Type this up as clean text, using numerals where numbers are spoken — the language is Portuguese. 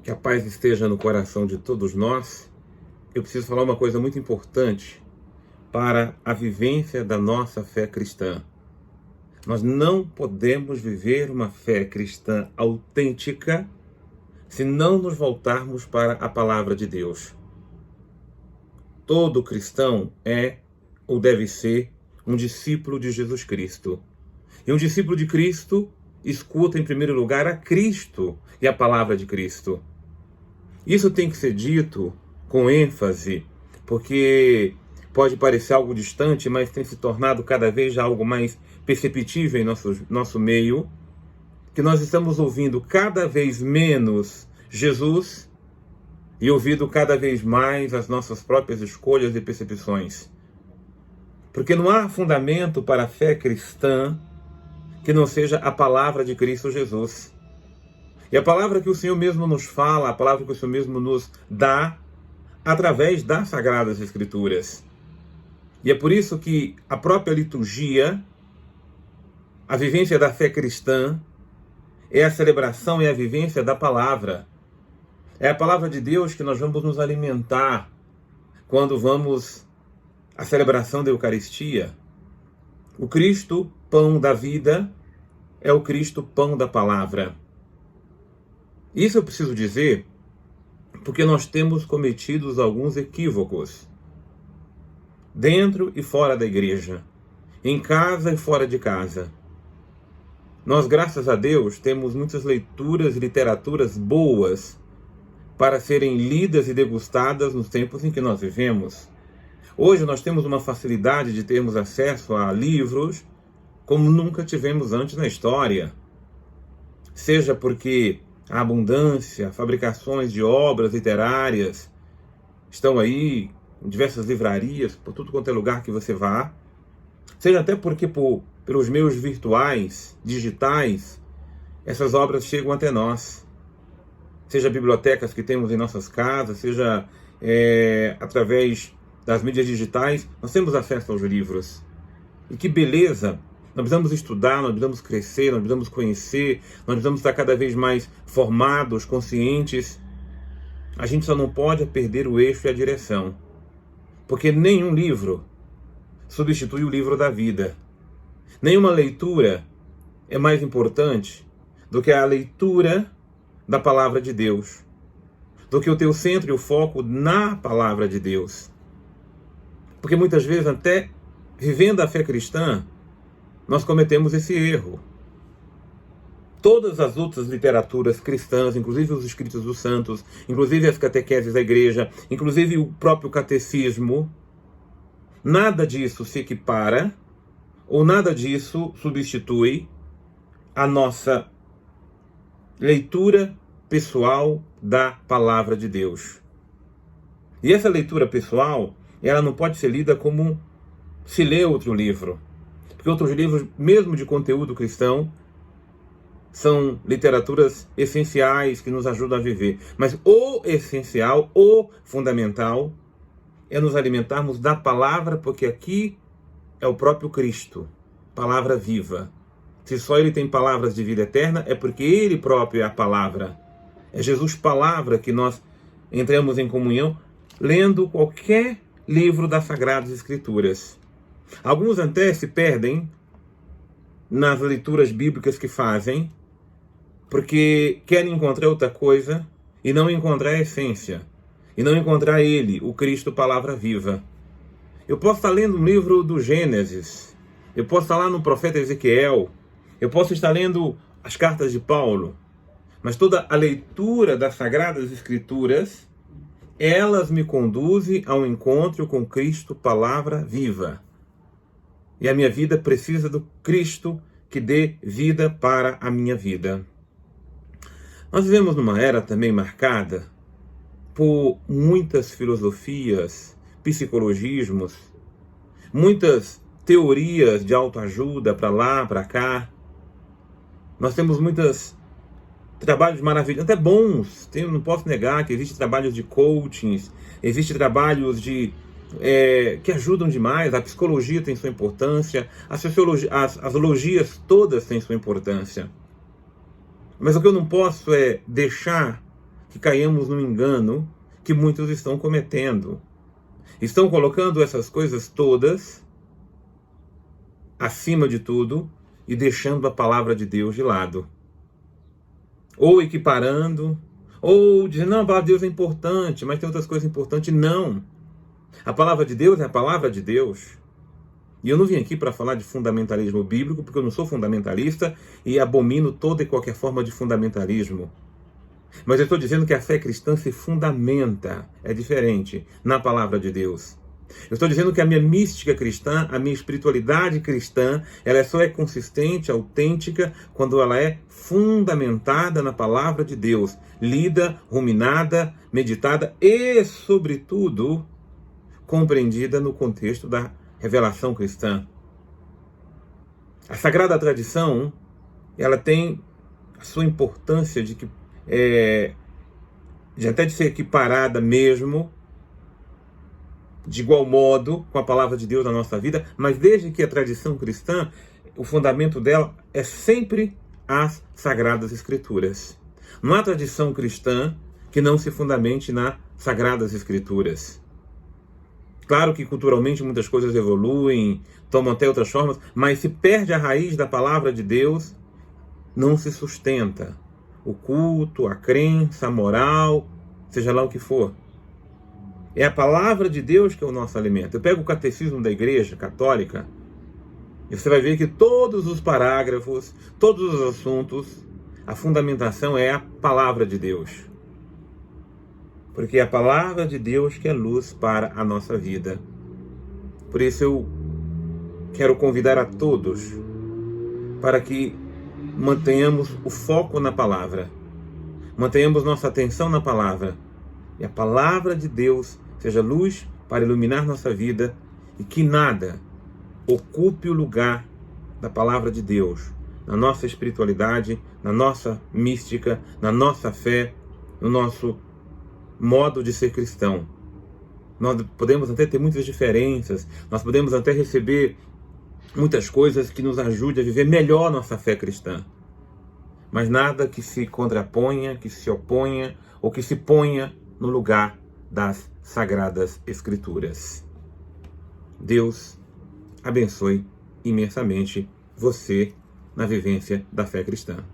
Que a paz esteja no coração de todos nós. Eu preciso falar uma coisa muito importante para a vivência da nossa fé cristã. Nós não podemos viver uma fé cristã autêntica se não nos voltarmos para a palavra de Deus. Todo cristão é ou deve ser um discípulo de Jesus Cristo. E um discípulo de Cristo escuta em primeiro lugar a Cristo e a palavra de Cristo. Isso tem que ser dito com ênfase, porque pode parecer algo distante, mas tem se tornado cada vez algo mais perceptível em nosso meio, que nós estamos ouvindo cada vez menos Jesus e ouvindo cada vez mais as nossas próprias escolhas e percepções. Porque não há fundamento para a fé cristã que não seja a palavra de Cristo Jesus. E a palavra que o Senhor mesmo nos fala, a palavra que o Senhor mesmo nos dá, através das Sagradas Escrituras. E é por isso que a própria liturgia, a vivência da fé cristã, é a celebração e a vivência da palavra. É a palavra de Deus que nós vamos nos alimentar quando vamos à celebração da Eucaristia. O Cristo, pão da vida, é o Cristo, pão da palavra. Isso eu preciso dizer porque nós temos cometido alguns equívocos dentro e fora da igreja, em casa e fora de casa. Nós, graças a Deus, temos muitas leituras e literaturas boas para serem lidas e degustadas nos tempos em que nós vivemos. Hoje nós temos uma facilidade de termos acesso a livros como nunca tivemos antes na história. Seja porque a abundância, fabricações de obras literárias estão aí em diversas livrarias, por tudo quanto é lugar que você vá. Seja até porque pelos meios virtuais, digitais, essas obras chegam até nós. Seja bibliotecas que temos em nossas casas, seja através das mídias digitais, nós temos acesso aos livros. E que beleza! Nós precisamos estudar, nós precisamos crescer, nós precisamos conhecer, nós precisamos estar cada vez mais formados, conscientes. A gente só não pode perder o eixo e a direção. Porque nenhum livro substitui o livro da vida. Nenhuma leitura é mais importante do que a leitura da palavra de Deus. Do que o teu centro e o foco na palavra de Deus. Porque muitas vezes, até vivendo a fé cristã, nós cometemos esse erro. Todas as outras literaturas cristãs, inclusive os escritos dos santos, inclusive as catequeses da igreja, inclusive o próprio catecismo, nada disso se equipara, ou nada disso substitui a nossa leitura pessoal da palavra de Deus. E essa leitura pessoal, ela não pode ser lida como se lê outro livro. Porque outros livros, mesmo de conteúdo cristão, são literaturas essenciais que nos ajudam a viver. Mas o essencial, o fundamental, é nos alimentarmos da palavra, porque aqui é o próprio Cristo, palavra viva. Se só ele tem palavras de vida eterna, é porque ele próprio é a palavra. É Jesus palavra que nós entramos em comunhão lendo qualquer livro das Sagradas Escrituras. Alguns até se perdem nas leituras bíblicas que fazem, porque querem encontrar outra coisa e não encontrar a essência, e não encontrar ele, o Cristo, palavra viva. Eu posso estar lendo um livro do Gênesis, eu posso estar lá no profeta Ezequiel, eu posso estar lendo as cartas de Paulo, mas toda a leitura das Sagradas Escrituras, elas me conduzem ao encontro com Cristo, palavra viva. E a minha vida precisa do Cristo que dê vida para a minha vida. Nós vivemos numa era também marcada por muitas filosofias, psicologismos, muitas teorias de autoajuda para lá, para cá. Nós temos muitos trabalhos maravilhosos, até bons. Não posso negar que existem trabalhos de coachings, existem trabalhos que ajudam demais. A psicologia tem sua importância, a sociologia, as logias todas têm sua importância. Mas o que eu não posso é deixar que caiamos no engano que muitos estão cometendo. Estão colocando essas coisas todas acima de tudo e deixando a palavra de Deus de lado. Ou equiparando, ou dizendo, não, a palavra de Deus é importante, mas tem outras coisas importantes. Não. A palavra de Deus é a palavra de Deus. E eu não vim aqui para falar de fundamentalismo bíblico, porque eu não sou fundamentalista e abomino toda e qualquer forma de fundamentalismo. Mas eu estou dizendo que a fé cristã se fundamenta, é diferente, na palavra de Deus. Eu estou dizendo que a minha mística cristã, a minha espiritualidade cristã, ela só é consistente, autêntica, quando ela é fundamentada na palavra de Deus, lida, ruminada, meditada e, sobretudo, compreendida no contexto da revelação cristã. A Sagrada Tradição, ela tem a sua importância de até de ser equiparada mesmo, de igual modo, com a palavra de Deus na nossa vida, mas desde que a tradição cristã, o fundamento dela é sempre as Sagradas Escrituras. Não há tradição cristã que não se fundamente nas Sagradas Escrituras. Claro que culturalmente muitas coisas evoluem, tomam até outras formas, mas se perde a raiz da palavra de Deus, não se sustenta o culto, a crença, a moral, seja lá o que for. É a palavra de Deus que é o nosso alimento. Eu pego o catecismo da Igreja Católica e você vai ver que todos os parágrafos, todos os assuntos, a fundamentação é a palavra de Deus. Porque é a palavra de Deus que é luz para a nossa vida. Por isso eu quero convidar a todos para que mantenhamos o foco na palavra, mantenhamos nossa atenção na palavra, e a palavra de Deus seja luz para iluminar nossa vida, e que nada ocupe o lugar da palavra de Deus, na nossa espiritualidade, na nossa mística, na nossa fé, no nosso modo de ser cristão. Nós podemos até ter muitas diferenças, nós podemos até receber muitas coisas que nos ajudem a viver melhor nossa fé cristã. Mas nada que se contraponha, que se oponha ou que se ponha no lugar das Sagradas Escrituras. Deus abençoe imensamente você na vivência da fé cristã.